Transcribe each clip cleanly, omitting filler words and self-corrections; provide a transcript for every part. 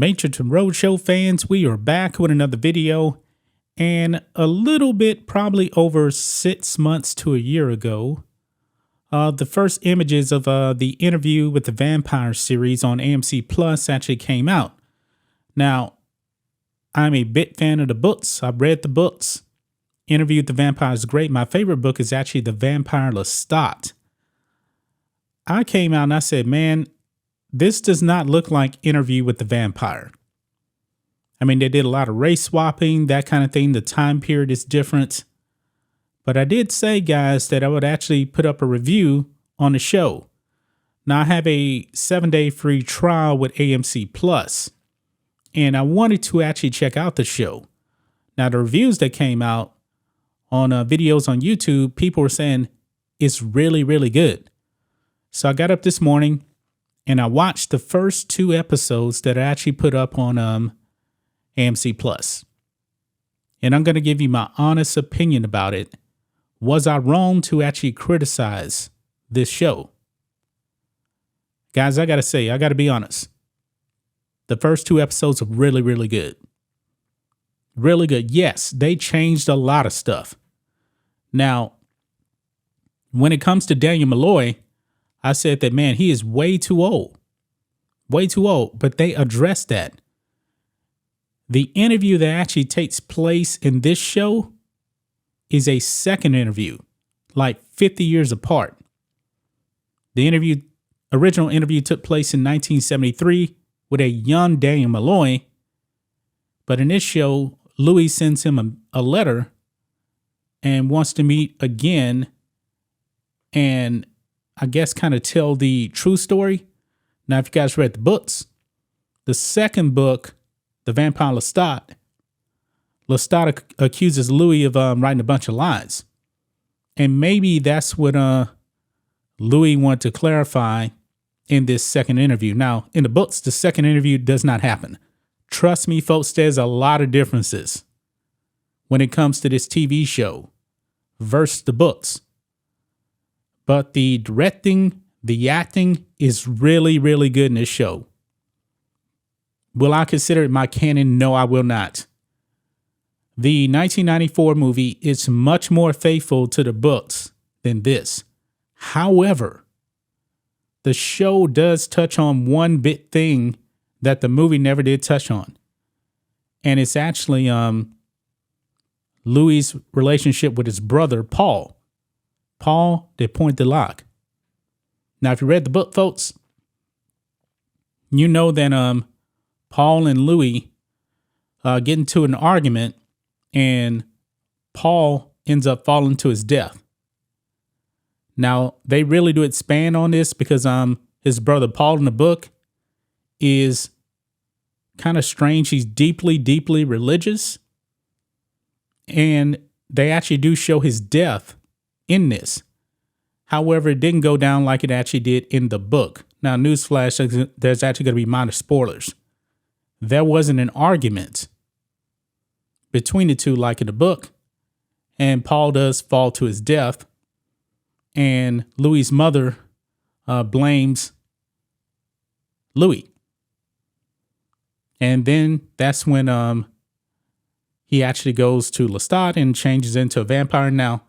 Matrixx and Rhodes show fans, we are back with another video. And a little bit, probably over 6 months to a year ago, the first images of the interview with the vampire series on AMC Plus actually came out. Now, I'm a big fan of the books. I've read the books. Interview with the Vampire is great. My favorite book is actually The Vampire Lestat. I came out and I said, man, this does not look like Interview with the Vampire. I mean, they did a lot of race swapping, that kind of thing. The time period is different. But I did say, guys, that I would actually put up a review on the show. Now, I have a 7-day free trial with AMC Plus, and I wanted to actually check out the show. Now, the reviews that came out on videos on YouTube, people were saying it's really, really good. So I got up this morning and I watched the first 2 episodes that I actually put up on AMC Plus. And I'm going to give you my honest opinion about it. Was I wrong to actually criticize this show? Guys, I got to say, I got to be honest. The first 2 episodes are really, really good. Really good. Yes, they changed a lot of stuff. Now, when it comes to Daniel Malloy, I said that, man, he is way too old. Way too old. But they addressed that. The interview that actually takes place in this show is a second interview, like 50 years apart. The original interview took place in 1973 with a young Daniel Malloy. But in this show, Louis sends him a letter and wants to meet again and I guess kind of tell the true story. Now, if you guys read the books, the second book, The Vampire Lestat accuses Louis of writing a bunch of lies. And maybe that's what Louis wanted to clarify in this second interview. Now, in the books, the second interview does not happen. Trust me, folks, there's a lot of differences when it comes to this TV show versus the books. But the directing, the acting is really, really good in this show. Will I consider it my canon? No, I will not. The 1994 movie is much more faithful to the books than this. However, the show does touch on one big thing that the movie never did touch on. And it's actually Louis' relationship with his brother, Paul de Point de Lac. Now, if you read the book, folks, you know that Paul and Louis get into an argument and Paul ends up falling to his death. Now, they really do expand on this because his brother Paul in the book is kind of strange. He's deeply, deeply religious. And they actually do show his death in this. However, it didn't go down like it actually did in the book. Now, newsflash, there's actually going to be minor spoilers. There wasn't an argument between the two like in the book. And Paul does fall to his death. And Louis' mother blames Louis. And then that's when he actually goes to Lestat and changes into a vampire. Now,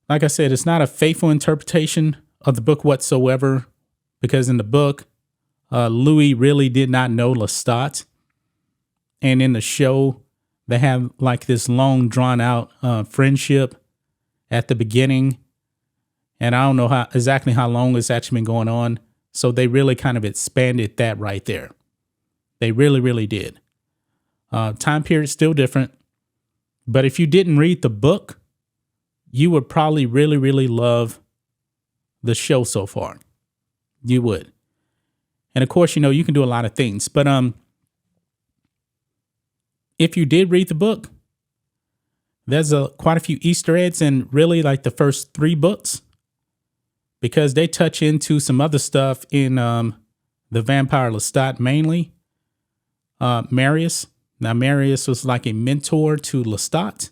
like I said, it's not a faithful interpretation of the book whatsoever, because in the book, Louis really did not know Lestat. And in the show, they have like this long drawn out friendship at the beginning. And I don't know exactly how long it's actually been going on. So they really kind of expanded that right there. They really, really did. Time period still different. But if you didn't read the book, you would probably really, really love the show so far. You would. And of course, you know, you can do a lot of things. But if you did read the book, there's quite a few Easter eggs in really like the first 3 books, because they touch into some other stuff in The Vampire Lestat, mainly. Marius. Now, Marius was like a mentor to Lestat.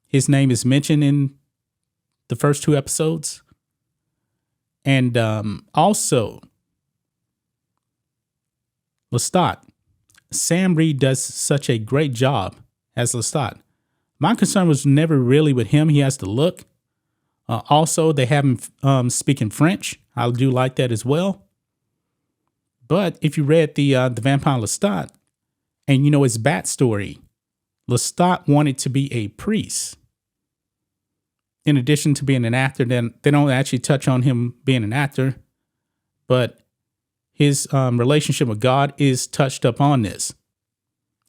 His name is mentioned in the first 2 episodes. And also, Lestat. Sam Reed does such a great job as Lestat. My concern was never really with him. He has the look. Also, they have him speaking French. I do like that as well. But if you read the Vampire Lestat and you know his backstory, Lestat wanted to be a priest. In addition to being an actor, then they don't actually touch on him being an actor, but his relationship with God is touched up on this.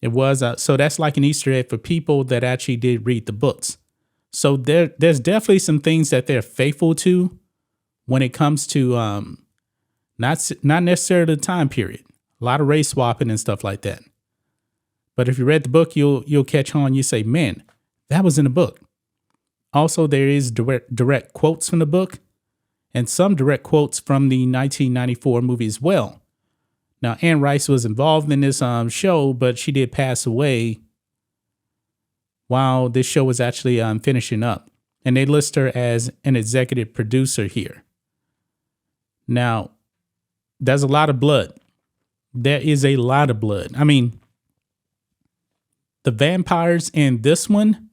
It was so that's like an Easter egg for people that actually did read the books. So there's definitely some things that they're faithful to when it comes to not necessarily the time period. A lot of race swapping and stuff like that. But if you read the book, you'll catch on. You say, man, that was in the book. Also, there is direct quotes from the book and some direct quotes from the 1994 movie as well. Now, Anne Rice was involved in this show, but she did pass away while this show was actually finishing up. And they list her as an executive producer here. Now, there's a lot of blood. There is a lot of blood. I mean, the vampires in this one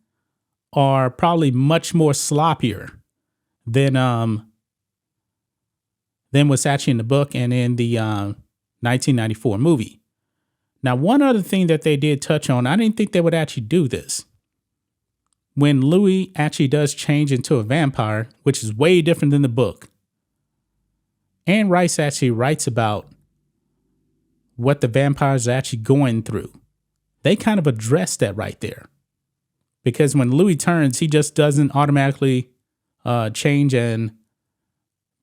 are probably much more sloppier than what's actually in the book and in the 1994 movie. Now, one other thing that they did touch on, I didn't think they would actually do this. When Louis actually does change into a vampire, which is way different than the book, Anne Rice actually writes about what the vampires are actually going through. They kind of address that right there. Because when Louis turns, he just doesn't automatically change and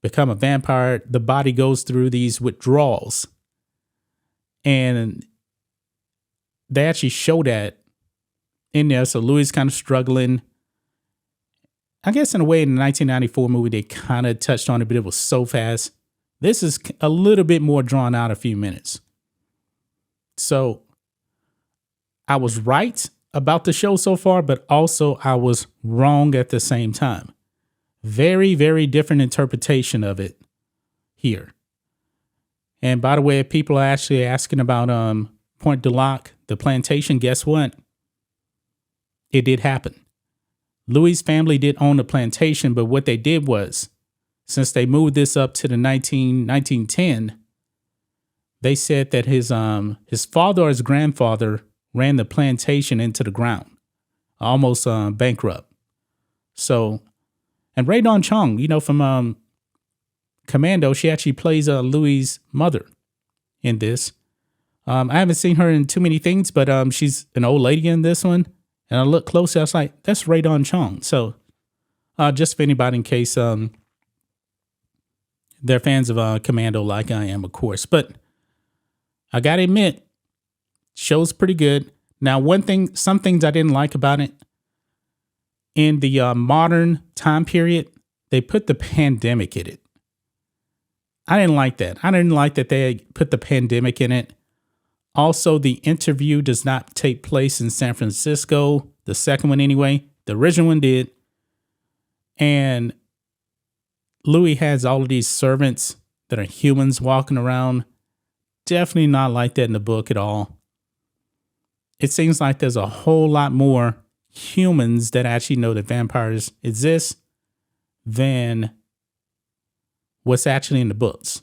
become a vampire. The body goes through these withdrawals. And they actually show that in there. So Louis is kind of struggling. I guess in a way in the 1994 movie, they kind of touched on it, but it was so fast. This is a little bit more drawn out, a few minutes. So I was right about the show so far, but also I was wrong at the same time. Very, very different interpretation of it here. And by the way, if people are actually asking about Point de Lac, the plantation, guess what? It did happen. Louis' family did own the plantation, but what they did was, since they moved this up to the 1910, they said that his father or his grandfather ran the plantation into the ground, almost bankrupt. So, and Rae Dawn Chong, you know, from Commando, she actually plays Louis' mother in this. I haven't seen her in too many things, but she's an old lady in this one. And I looked closely, I was like, that's Rae Dawn Chong. So, just for anybody in case they're fans of Commando like I am, of course. But I gotta admit, show's pretty good. Now, some things I didn't like about it, in the modern time period, they put the pandemic in it. I didn't like that. I didn't like that they put the pandemic in it. Also, the interview does not take place in San Francisco. The second one anyway. The original one did. And Louis has all of these servants that are humans walking around. Definitely not like that in the book at all. It seems like there's a whole lot more humans that actually know that vampires exist than what's actually in the books.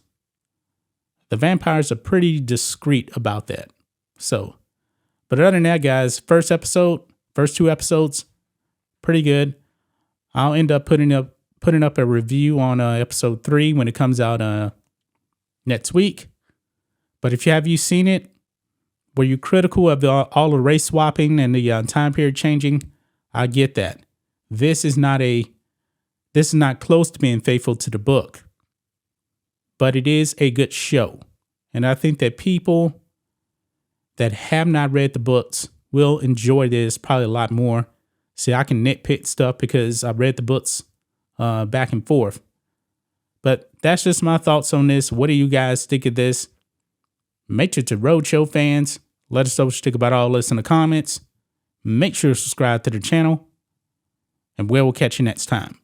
The vampires are pretty discreet about that. So, but other than that, guys, first two episodes, pretty good. I'll end up putting up a review on episode 3 when it comes out next week. But if you seen it, were you critical of all the race swapping and the time period changing? I get that. This is not close to being faithful to the book, but it is a good show. And I think that people that have not read the books will enjoy this probably a lot more. See, I can nitpick stuff because I've read the books back and forth. But that's just my thoughts on this. What do you guys think of this? Make sure to Roadshow fans, let us know what you think about all this in the comments. Make sure to subscribe to the channel, and we'll catch you next time.